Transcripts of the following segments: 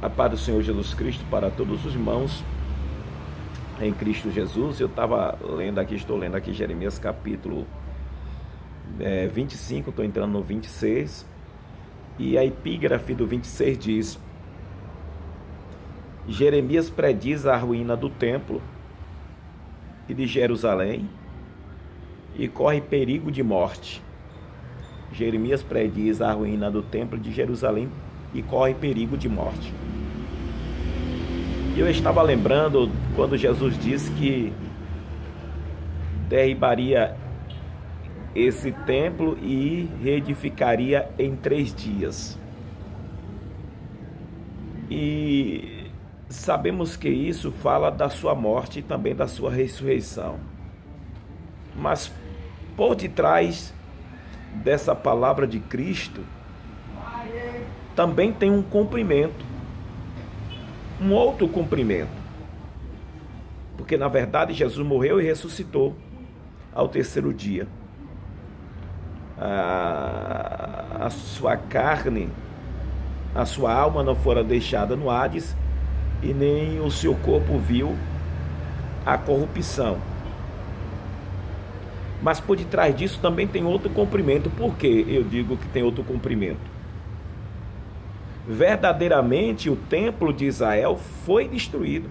A paz do Senhor Jesus Cristo para todos os irmãos em Cristo Jesus. Eu estava lendo aqui, estou lendo aqui Jeremias capítulo 25, estou entrando no 26, e a epígrafe do 26 diz: Jeremias prediz a ruína do templo e de Jerusalém e corre perigo de morte. Jeremias prediz a ruína do templo de Jerusalém e corre perigo de morte. E eu estava lembrando quando Jesus disse que derribaria esse templo e reedificaria em 3 dias. E sabemos que isso fala da sua morte e também da sua ressurreição. Mas por detrás dessa palavra de Cristo também tem um cumprimento, um outro cumprimento. Porque na verdade Jesus morreu e ressuscitou ao 3º dia. A sua carne, a sua alma não fora deixada no Hades, e nem o seu corpo viu a corrupção. Mas por detrás disso também tem outro cumprimento. Por que eu digo que tem outro cumprimento? Verdadeiramente o templo de Israel foi destruído.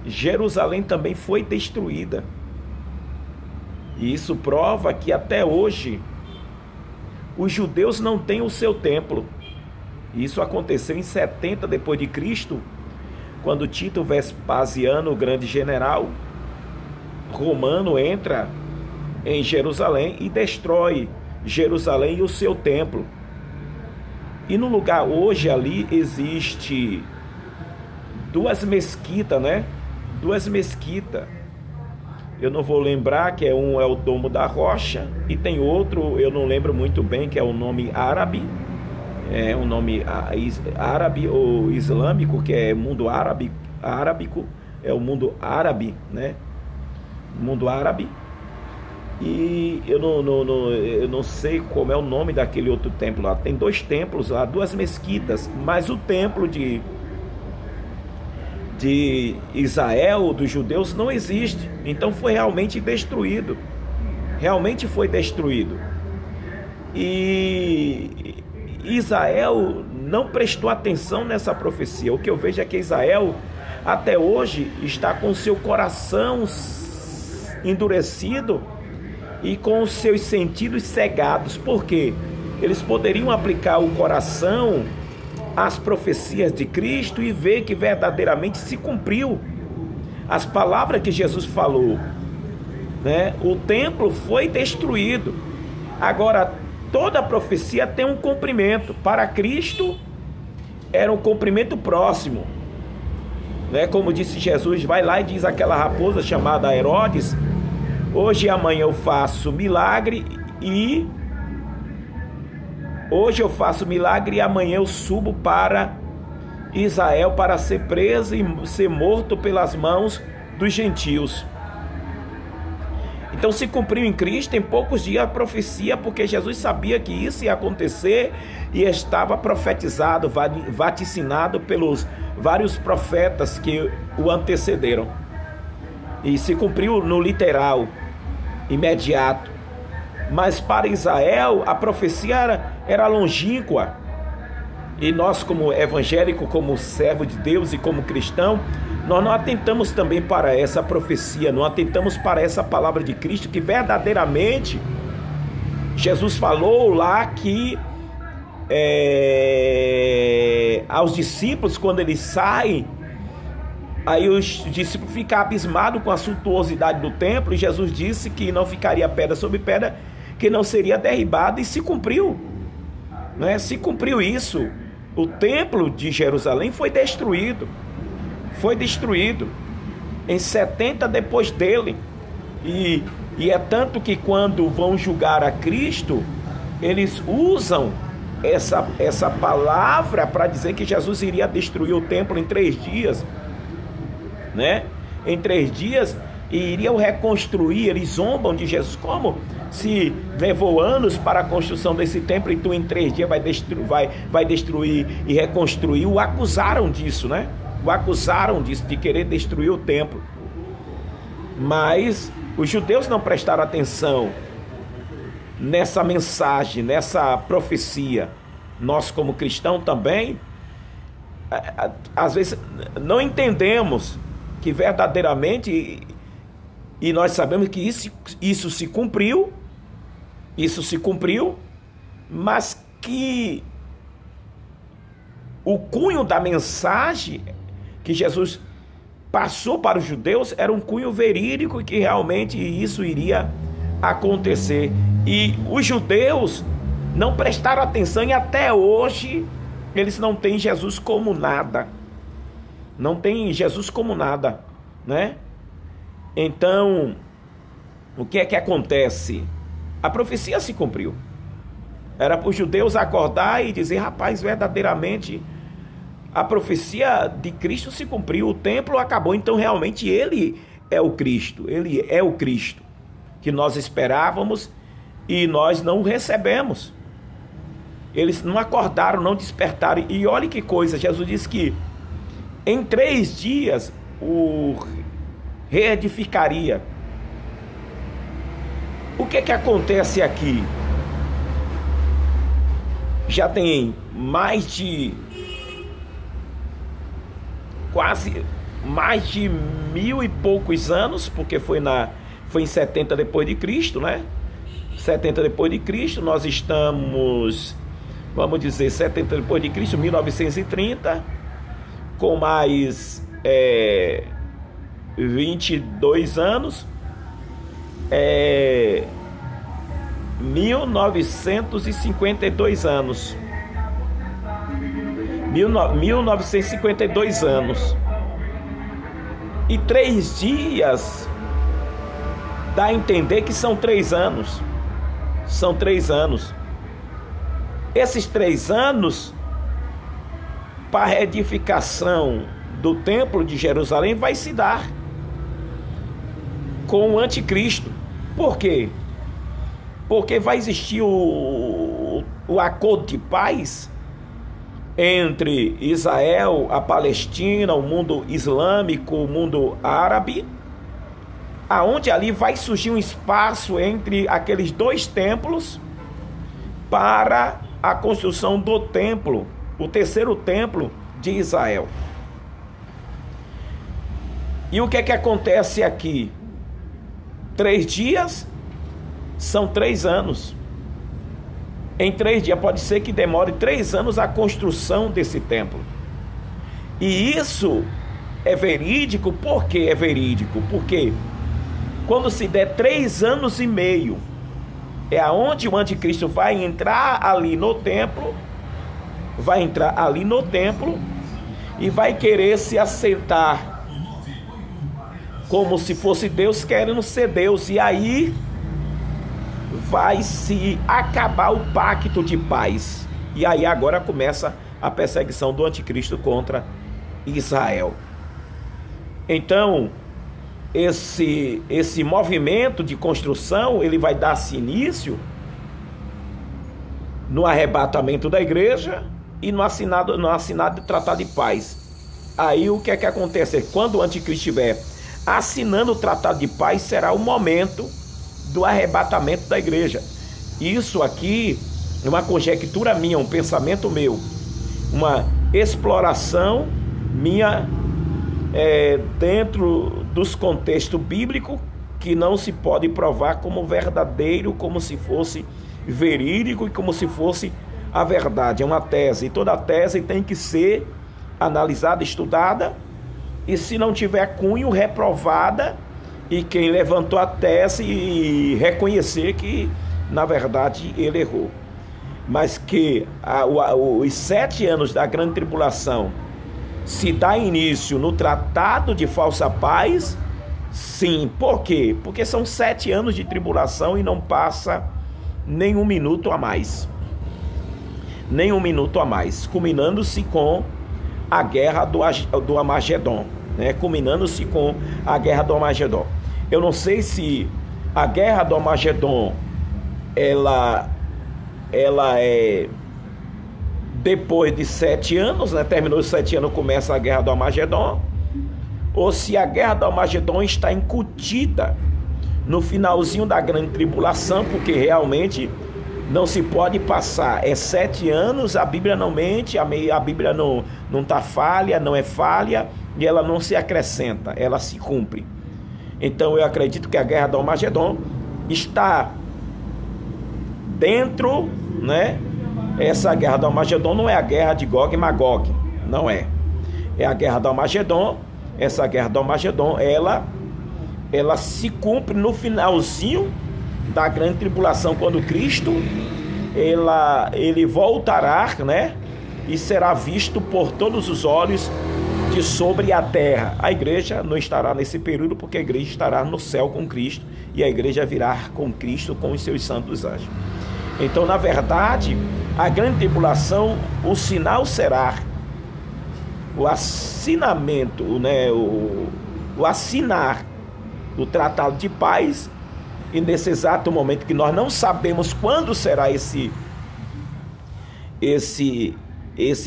Jerusalém também foi destruída. E isso prova que até hoje os judeus não têm o seu templo. Isso aconteceu em 70 depois de Cristo, quando Tito Vespasiano, o grande general romano, entra em Jerusalém e destrói Jerusalém e o seu templo. E no lugar hoje ali existe 2 mesquitas, né? 2 mesquitas. Eu não vou lembrar, que um é o Domo da Rocha, e tem outro, eu não lembro muito bem, que é o nome árabe. É um nome árabe ou islâmico, que é mundo arábico, é o mundo árabe, né? Mundo árabe. E eu não sei como é o nome daquele outro templo lá. Tem 2 templos lá, 2 mesquitas, mas o templo de Israel, dos judeus, não existe. Então foi realmente destruído. Realmente foi destruído. E Israel não prestou atenção nessa profecia. O que eu vejo é que Israel até hoje está com seu coração endurecido e com os seus sentidos cegados. Por quê? Eles poderiam aplicar o coração às profecias de Cristo e ver que verdadeiramente se cumpriu as palavras que Jesus falou, né? O templo foi destruído. Agora, toda profecia tem um cumprimento. Para Cristo era um cumprimento próximo, né? Como disse Jesus, vai lá e diz aquela raposa chamada Herodes: hoje e amanhã eu faço milagre, e hoje eu faço milagre e amanhã eu subo para Israel para ser preso e ser morto pelas mãos dos gentios. Então se cumpriu em Cristo em poucos dias a profecia, porque Jesus sabia que isso ia acontecer e estava profetizado, vaticinado pelos vários profetas que o antecederam. E se cumpriu no literal, imediato. Mas para Israel a profecia era longínqua. E nós, como evangélico, como servo de Deus e como cristão, nós não atentamos também para essa profecia, não atentamos para essa palavra de Cristo, que verdadeiramente Jesus falou lá que aos discípulos, quando eles saem, aí os discípulos ficam abismados com a suntuosidade do templo, e Jesus disse que não ficaria pedra sobre pedra, que não seria derribado, e se cumpriu, né? Se cumpriu isso. O templo de Jerusalém foi destruído em 70 depois dele, e é tanto que quando vão julgar a Cristo, eles usam essa palavra para dizer que Jesus iria destruir o templo em 3 dias, né? Em 3 dias, e iriam reconstruir. Eles zombam de Jesus. Como se levou anos para a construção desse templo e tu em 3 dias vai destruir e reconstruir? O acusaram disso, né? O acusaram disso, de querer destruir o templo. Mas os judeus não prestaram atenção nessa mensagem, nessa profecia. Nós, como cristãos também, às vezes não entendemos que verdadeiramente, e nós sabemos que isso se cumpriu, mas que o cunho da mensagem que Jesus passou para os judeus era um cunho verídico e que realmente isso iria acontecer. E os judeus não prestaram atenção e até hoje eles não têm Jesus como nada. Não tem Jesus como nada, né? Então, o que é que acontece? A profecia se cumpriu. Era para os judeus acordar e dizer: rapaz, verdadeiramente a profecia de Cristo se cumpriu, o templo acabou, então realmente ele é o Cristo que nós esperávamos e nós não recebemos. Eles não acordaram, não despertaram. E olha que coisa, Jesus disse que em 3 dias o reedificaria. O que é que acontece aqui? Já tem mais de 1000 e poucos anos, porque foi em 70 depois de Cristo, né? 70 depois de Cristo, nós estamos, vamos dizer, 70 depois de Cristo, 1930, com mais 22 anos, 1952 anos. 1952 anos. E 3 dias dá a entender que são 3 anos. São 3 anos. Esses 3 anos para a reedificação do templo de Jerusalém vai se dar com o anticristo. Por quê? Porque vai existir o acordo de paz entre Israel, a Palestina, o mundo islâmico, o mundo árabe, aonde ali vai surgir um espaço entre aqueles 2 templos para a construção do templo, o 3º templo de Israel. E o que é que acontece aqui? 3 dias são 3 anos. Em 3 dias pode ser que demore 3 anos a construção desse templo. E isso é verídico. Por que é verídico? Porque quando se der 3 anos e meio, é aonde o anticristo vai entrar ali no templo, e vai querer se assentar como se fosse Deus, querendo ser Deus. E aí vai se acabar o pacto de paz. E aí agora começa a perseguição do anticristo contra Israel. Então, esse movimento de construção, ele vai dar-se início no arrebatamento da igreja e no assinado do tratado de paz. Aí o que é que acontece? Quando o anticristo estiver assinando o tratado de paz, será o momento do arrebatamento da igreja. Isso aqui é uma conjectura minha, um pensamento meu, uma exploração minha dentro dos contextos bíblicos, que não se pode provar como verdadeiro, como se fosse verídico e como se fosse a verdade. É uma tese, e toda tese tem que ser analisada, estudada, e se não tiver cunho, reprovada, e quem levantou a tese e reconhecer que, na verdade, ele errou. Mas que os 7 anos da grande tribulação se dá início no tratado de falsa paz, sim. Por quê? Porque são 7 anos de tribulação e não passa nem um minuto a mais. Nem um minuto a mais. Culminando-se com a guerra do Armagedon, né? Culminando-se com a guerra do Armagedon. Eu não sei se a guerra do Armagedon ela é depois de 7 anos, né? Terminou os 7 anos, começa a guerra do Armagedon, ou se a guerra do Armagedon está incutida no finalzinho da grande tribulação, porque realmente não se pode passar. É 7 anos, a Bíblia não mente, a Bíblia não está falha, não é falha, e ela não se acrescenta, ela se cumpre. Então eu acredito que a guerra do Armagedon está dentro, né? Essa guerra do Armagedon não é a guerra de Gog e Magog, não é. É a guerra do Armagedon. Essa guerra do Armagedon, ela se cumpre no finalzinho da grande tribulação, quando Cristo ele voltará, né? E será visto por todos os olhos de sobre a terra. A igreja não estará nesse período, porque a igreja estará no céu com Cristo, e a igreja virá com Cristo, com os seus santos anjos. Então, na verdade, a grande tribulação, o sinal será o assinamento, né? O assinar do tratado de paz. E nesse exato momento, que nós não sabemos quando será esse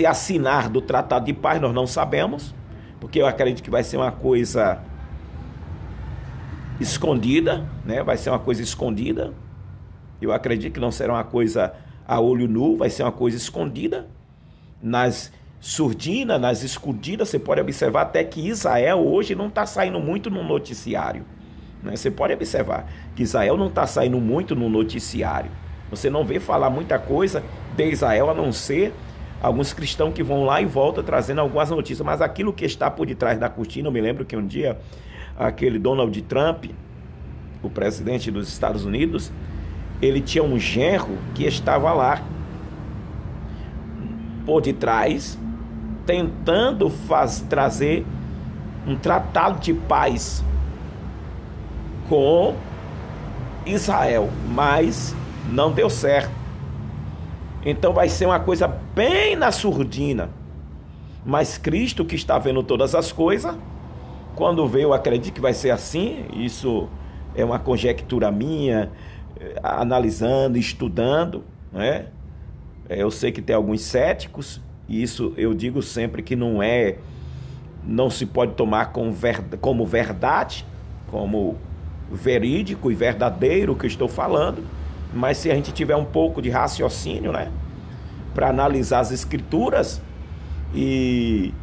assinar do tratado de paz, nós não sabemos, porque eu acredito que vai ser uma coisa escondida, né? Vai ser uma coisa escondida. Eu acredito que não será uma coisa a olho nu, vai ser uma coisa escondida nas surdinas, nas escondidas. Você pode observar até que Israel hoje não está saindo muito no noticiário, né? Você pode observar que Israel não está saindo muito no noticiário. Você não vê falar muita coisa de Israel, a não ser alguns cristãos que vão lá e voltam trazendo algumas notícias. Mas aquilo que está por detrás da cortina, eu me lembro que um dia aquele Donald Trump, o presidente dos Estados Unidos, ele tinha um genro que estava lá por detrás, tentando trazer um tratado de paz com Israel, mas não deu certo. Então vai ser uma coisa bem na surdina. Mas Cristo, que está vendo todas as coisas, quando vê, eu acredito que vai ser assim. Isso é uma conjectura minha, analisando, estudando, né? Eu sei que tem alguns céticos, e isso eu digo sempre que não se pode tomar como verdade, como verídico e verdadeiro o que eu estou falando, mas se a gente tiver um pouco de raciocínio, né, para analisar as escrituras e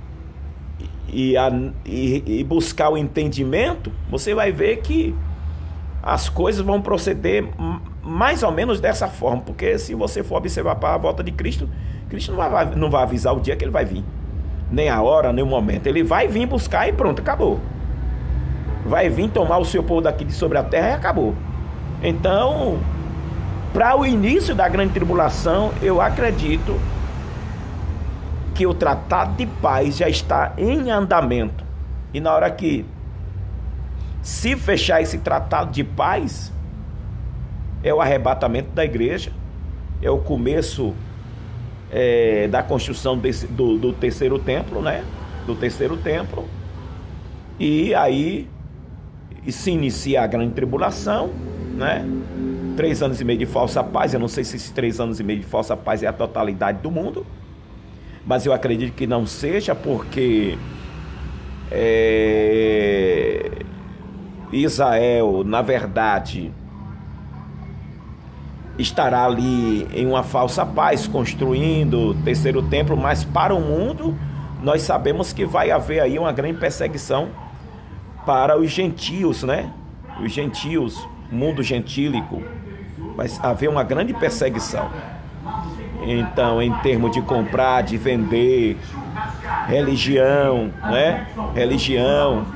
buscar o entendimento, você vai ver que as coisas vão proceder mais ou menos dessa forma, porque se você for observar para a volta de Cristo, Cristo não vai avisar o dia que ele vai vir, nem a hora, nem o momento. Ele vai vir buscar e pronto, acabou. Vai vir tomar o seu povo daqui de sobre a terra e acabou. Então, para o início da grande tribulação, eu acredito que o tratado de paz já está em andamento. E na hora que se fechar esse tratado de paz, é o arrebatamento da igreja, é o começo da construção do terceiro templo, né? Do terceiro templo. E aí se inicia a grande tribulação, né? 3 anos e meio de falsa paz. Eu não sei se esses 3 anos e meio de falsa paz é a totalidade do mundo, mas eu acredito que não seja, porque Israel, na verdade, estará ali em uma falsa paz, construindo o terceiro templo, mas para o mundo, nós sabemos que vai haver aí uma grande perseguição para os gentios, né? Os gentios, mundo gentílico, vai haver uma grande perseguição. Então, em termos de comprar, de vender, religião, né? Religião,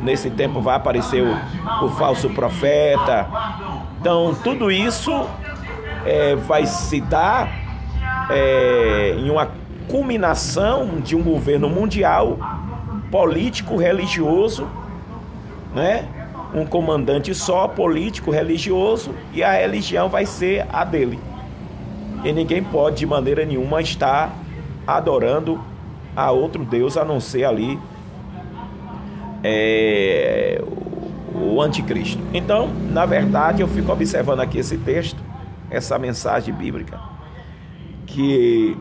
nesse tempo vai aparecer o falso profeta. Então, tudo isso vai se dar em uma culminação de um governo mundial, político, religioso, né? Um comandante só, político, religioso, e a religião vai ser a dele. E ninguém pode, de maneira nenhuma, estar adorando a outro Deus, a não ser ali o anticristo. Então, na verdade, eu fico observando aqui esse texto, essa mensagem bíblica, que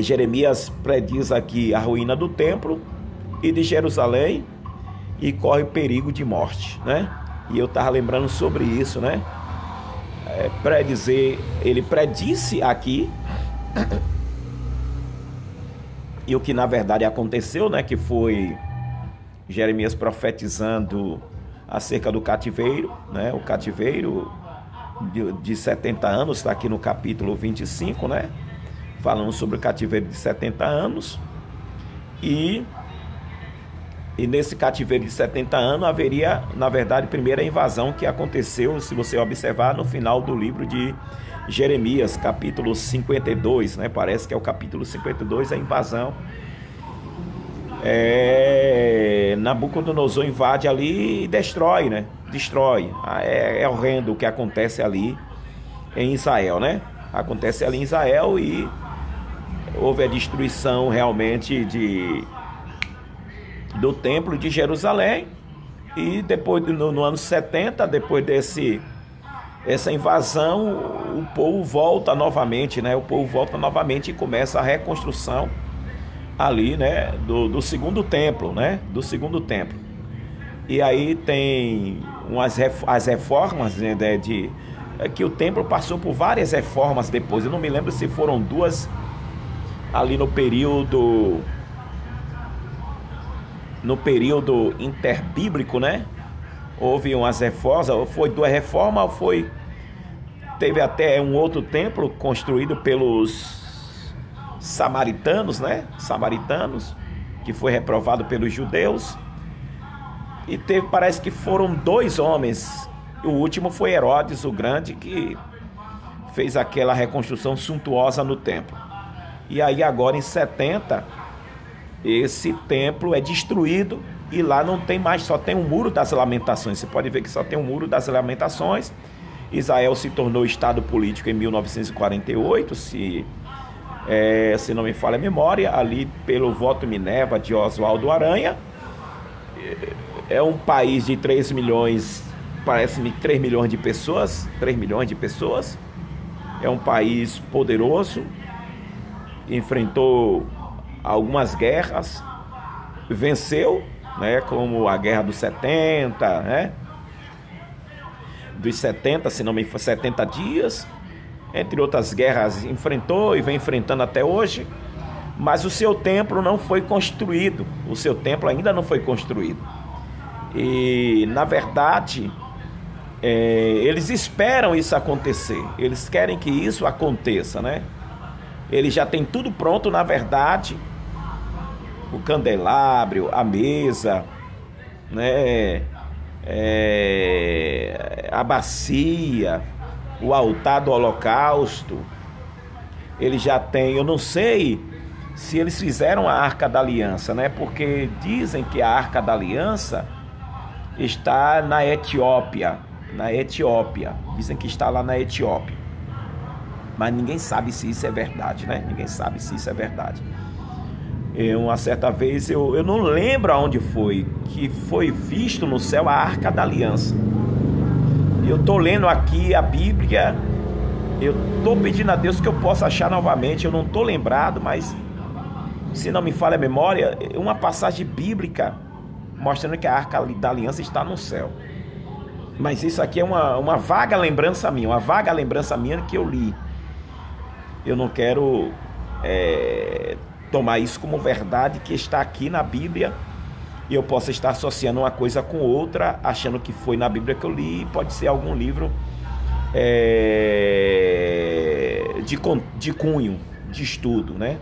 Jeremias prediz aqui a ruína do templo e de Jerusalém e corre perigo de morte, né? E eu estava lembrando sobre isso, né? Ele predisse aqui e o que na verdade aconteceu, né? Que foi Jeremias profetizando acerca do cativeiro, né? O cativeiro de 70 anos, está aqui no capítulo 25, né? Falando sobre o cativeiro de 70 anos. E nesse cativeiro de 70 anos haveria, na verdade, a primeira invasão que aconteceu, se você observar, no final do livro de Jeremias, capítulo 52, né? Parece que é o capítulo 52, a invasão. Nabucodonosor invade ali e destrói, né? Destrói. É horrendo o que acontece ali em Israel, né? Acontece ali em Israel e houve a destruição realmente do templo de Jerusalém. E depois, no ano 70, depois essa invasão, o povo volta novamente, né? O povo volta novamente e começa a reconstrução ali, né? Do segundo templo, né? Do segundo templo. E aí tem as reformas, né? Que o templo passou por várias reformas depois. Eu não me lembro se foram duas ali no período interbíblico, né? Houve umas reformas, foi duas reformas, teve até um outro templo construído pelos samaritanos, né? Samaritanos, que foi reprovado pelos judeus. E parece que foram dois homens. O último foi Herodes o Grande, que fez aquela reconstrução suntuosa no templo. E aí agora em 70, esse templo é destruído e lá não tem mais, só tem o Muro das Lamentações. Você pode ver que só tem o Muro das Lamentações. Israel se tornou Estado político em 1948, se não me falha a memória, ali pelo voto Minerva de Oswaldo Aranha. É um país de 3 milhões, parece-me 3 milhões de pessoas, 3 milhões de pessoas. É um país poderoso, enfrentou algumas guerras, venceu, né, como a Guerra dos 70, né? Dos 70, se não me for 70 dias, entre outras guerras, enfrentou e vem enfrentando até hoje, mas o seu templo não foi construído, o seu templo ainda não foi construído. E, na verdade, eles esperam isso acontecer, eles querem que isso aconteça, né? Eles já têm tudo pronto, na verdade, o candelabro, a mesa, né? A bacia, o altar do holocausto. Eles já têm, eu não sei se eles fizeram a Arca da Aliança, né? Porque dizem que a Arca da Aliança está na Etiópia. Dizem que está lá na Etiópia. Mas ninguém sabe se isso é verdade, né? Ninguém sabe se isso é verdade. Uma certa vez, eu não lembro aonde foi, que foi visto no céu a Arca da Aliança. Eu estou lendo aqui a Bíblia, eu estou pedindo a Deus que eu possa achar novamente, eu não estou lembrado, mas se não me falha a memória, uma passagem bíblica mostrando que a Arca da Aliança está no céu. Mas isso aqui é uma vaga lembrança minha, que eu li. Eu não quero tomar isso como verdade que está aqui na Bíblia e eu posso estar associando uma coisa com outra, achando que foi na Bíblia que eu li, pode ser algum livro de cunho, de estudo, né?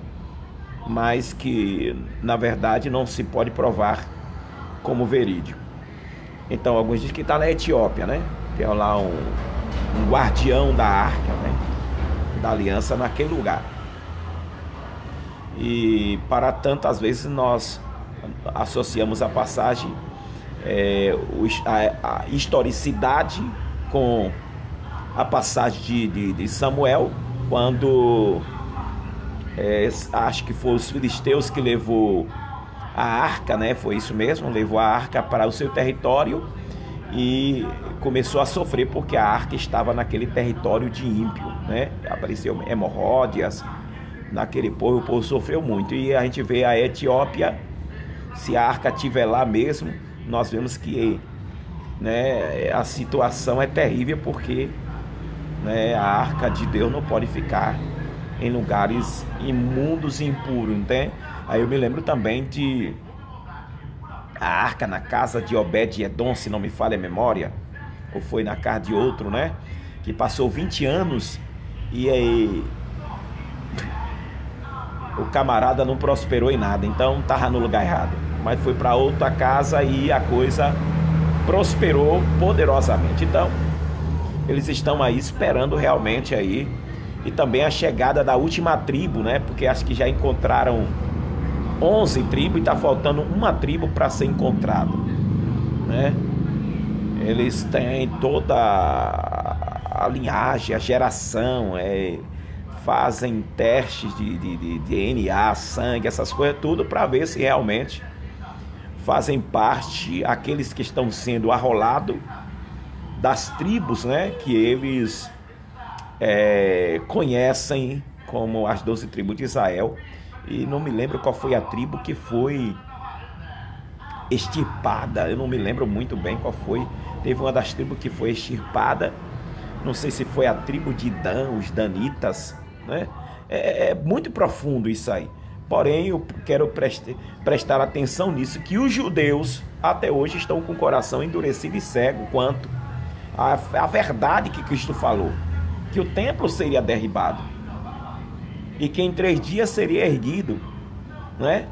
Mas que na verdade não se pode provar como verídico. Então alguns dizem que está na Etiópia, né? Tem lá um guardião da arca, né? Da aliança naquele lugar. E para tantas vezes nós associamos a passagem, a historicidade com a passagem de Samuel, quando acho que foi os filisteus que levou a arca, né? Foi isso mesmo, levou a arca para o seu território e começou a sofrer porque a arca estava naquele território de ímpio, né? Apareceu hemorróidas naquele povo, o povo sofreu muito. E a gente vê a Etiópia, se a arca estiver lá mesmo, nós vemos que, né, a situação é terrível porque, né, a arca de Deus não pode ficar em lugares imundos e impuros, entende? Aí eu me lembro também de a arca na casa de Obed-Edom, se não me falha a memória, ou foi na casa de outro, né? Que passou 20 anos e aí o camarada não prosperou em nada, então estava no lugar errado. Mas foi para outra casa e a coisa prosperou poderosamente. Então, eles estão aí esperando realmente aí. E também a chegada da última tribo, né? Porque acho que já encontraram 11 tribos e está faltando uma tribo para ser encontrada, né? Eles têm toda a linhagem, a geração, fazem testes de DNA, sangue, essas coisas, tudo para ver se realmente fazem parte aqueles que estão sendo arrolados das tribos, né? Que eles conhecem como as 12 tribos de Israel. E não me lembro qual foi a tribo que foi extirpada. Eu não me lembro muito bem qual foi. Teve uma das tribos que foi extirpada. Não sei se foi a tribo de Dan, os danitas, né? É muito profundo isso aí. Porém, eu quero prestar atenção nisso, que os judeus até hoje estão com o coração endurecido e cego quanto a verdade que Cristo falou, que o templo seria derribado e que em 3 dias seria erguido, né?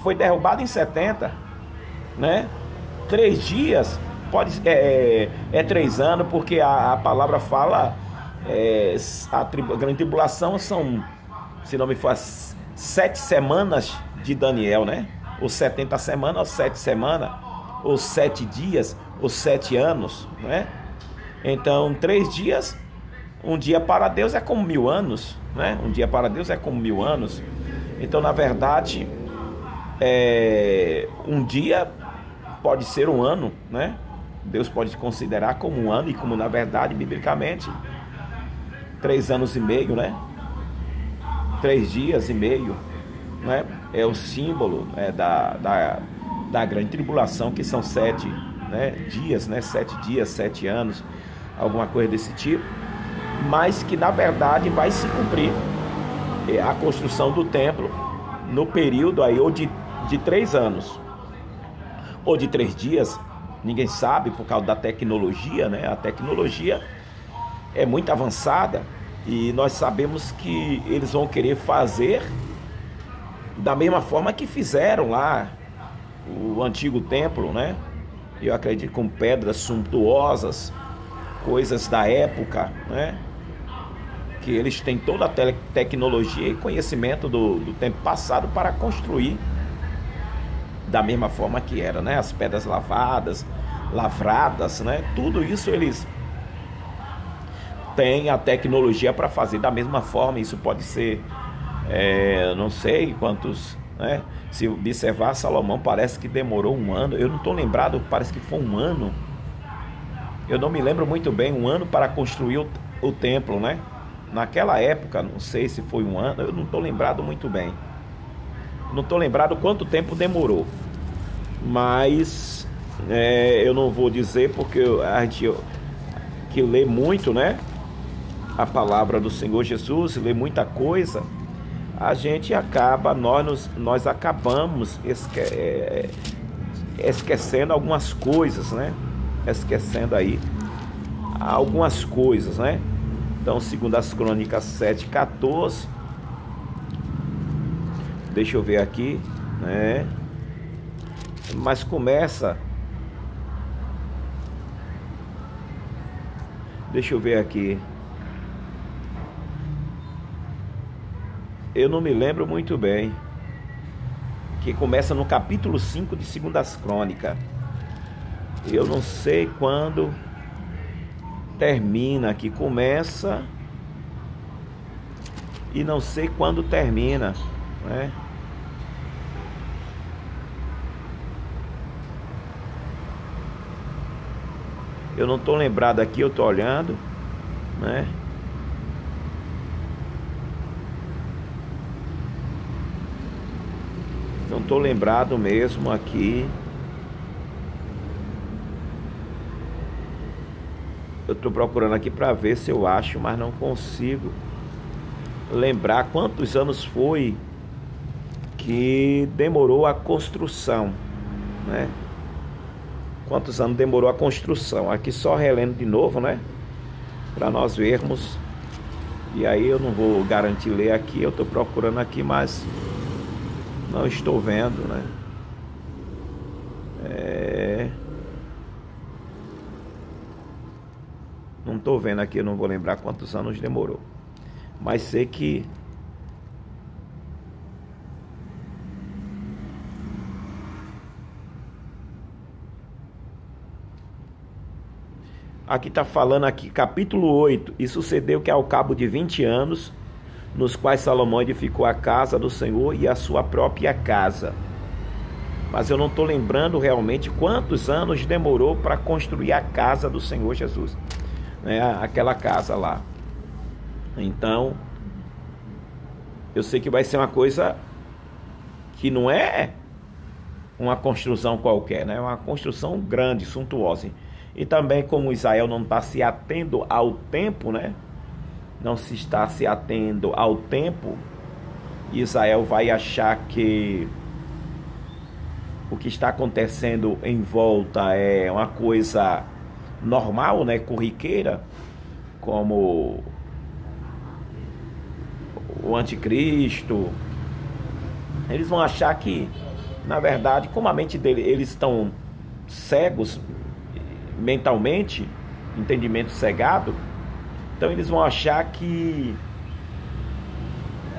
Foi derrubado em 70, né? 3 dias pode 3 anos, porque a palavra fala a grande tribulação são, se não me for, 7 semanas de Daniel, né? Ou 70 semanas, ou 7 semanas, ou 7 dias, ou 7 anos, né? Então 3 dias. Um dia para Deus é como 1000 anos, né? Um dia para Deus é como 1000 anos. Então, na verdade, um dia pode ser um ano, né? Deus pode considerar como um ano e como, na verdade, biblicamente, 3 anos e meio, né? 3 dias e meio, né? É o símbolo da grande tribulação, que são 7, né, dias, né? 7 dias, 7 anos, alguma coisa desse tipo. Mas que na verdade vai se cumprir a construção do templo no período aí ou de 3 anos ou de 3 dias, ninguém sabe, por causa da tecnologia, né? A tecnologia é muito avançada e nós sabemos que eles vão querer fazer da mesma forma que fizeram lá o antigo templo, né? Eu acredito, com pedras suntuosas, coisas da época, né? Que eles têm toda a tecnologia e conhecimento do tempo passado para construir da mesma forma que era, né? As pedras lavradas, né? Tudo isso eles têm a tecnologia para fazer da mesma forma. Isso pode ser, não sei quantos, né? Se observar, Salomão parece que demorou 1 ano. Eu não estou lembrado, parece que foi 1 ano. Eu não me lembro muito bem, 1 ano para construir o templo, né? Naquela época, não sei se foi 1 ano, eu não estou lembrado muito bem. Não estou lembrado quanto tempo demorou. Mas eu não vou dizer, porque a gente que lê muito, né? A palavra do Senhor Jesus, lê muita coisa, a gente acaba, nós acabamos esquecendo algumas coisas, né? Esquecendo aí algumas coisas, né? Então, segundo as Crônicas 7:14, deixa eu ver aqui, né? Mas começa, deixa eu ver aqui, eu não me lembro muito bem, que começa no capítulo 5 de 2 Crônicas. Eu não sei quando termina, que começa e não sei quando termina, né? Eu não estou lembrado aqui, eu estou olhando, né? Não estou lembrado mesmo aqui. Eu estou procurando aqui para ver se eu acho, mas não consigo lembrar quantos anos foi que demorou a construção, né? Quantos anos demorou a construção? Aqui só relendo de novo, né? Para nós vermos. E aí eu não vou garantir ler aqui, eu estou procurando aqui, mas não estou vendo, né? Não estou vendo aqui, eu não vou lembrar quantos anos demorou. Mas sei que aqui está falando aqui, capítulo 8. E sucedeu que ao cabo de 20 anos, nos quais Salomão edificou a casa do Senhor e a sua própria casa. Mas eu não estou lembrando realmente quantos anos demorou para construir a casa do Senhor Jesus, né? Aquela casa lá. Então, eu sei que vai ser uma coisa que não é uma construção qualquer, né? É uma construção grande, suntuosa. E também, como Israel não está se atendo ao tempo, né? Não se está se atendo ao tempo, Israel vai achar que o que está acontecendo em volta é uma coisa normal, né? Corriqueira, como o anticristo. Eles vão achar que, na verdade, como a mente dele, eles estão cegos mentalmente, entendimento cegado, então eles vão achar que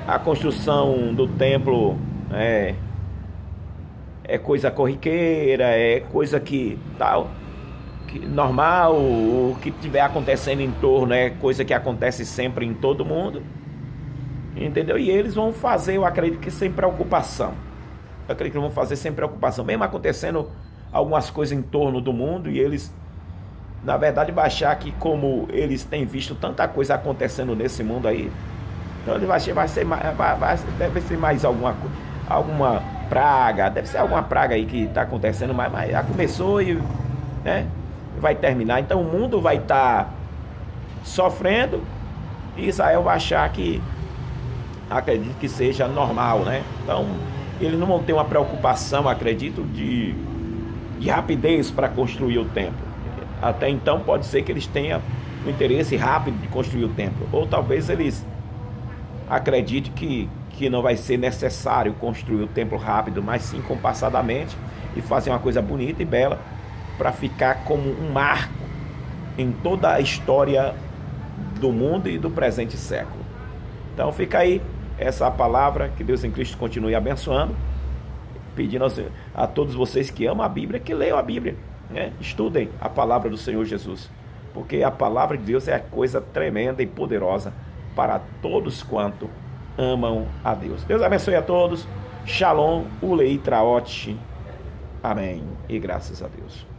a construção do templo é coisa corriqueira, é coisa que tal, que normal, o que estiver acontecendo em torno é coisa que acontece sempre em todo mundo, entendeu? E eles vão fazer, eu acredito que sem preocupação. Eu acredito que vão fazer sem preocupação, mesmo acontecendo algumas coisas em torno do mundo, e eles, na verdade, vai achar que, como eles têm visto tanta coisa acontecendo nesse mundo aí, então ele deve ser mais alguma praga, deve ser alguma praga aí que está acontecendo, mas já começou e, né, vai terminar. Então o mundo vai estar sofrendo e Israel vai achar que, acredito que seja normal, né? Então eles não vão ter uma preocupação, acredito, de rapidez para construir o templo. Até então pode ser que eles tenham o interesse rápido de construir o templo, ou talvez eles acreditem que não vai ser necessário construir o templo rápido, mas sim compassadamente, e fazer uma coisa bonita e bela para ficar como um marco em toda a história do mundo e do presente século. Então fica aí essa palavra, que Deus em Cristo continue abençoando, pedindo a todos vocês que amam a Bíblia, que leiam a Bíblia, né? Estudem a palavra do Senhor Jesus, porque a palavra de Deus é coisa tremenda e poderosa para todos quanto amam a Deus. Deus abençoe a todos. Shalom, Ulei Traote. Amém. E graças a Deus.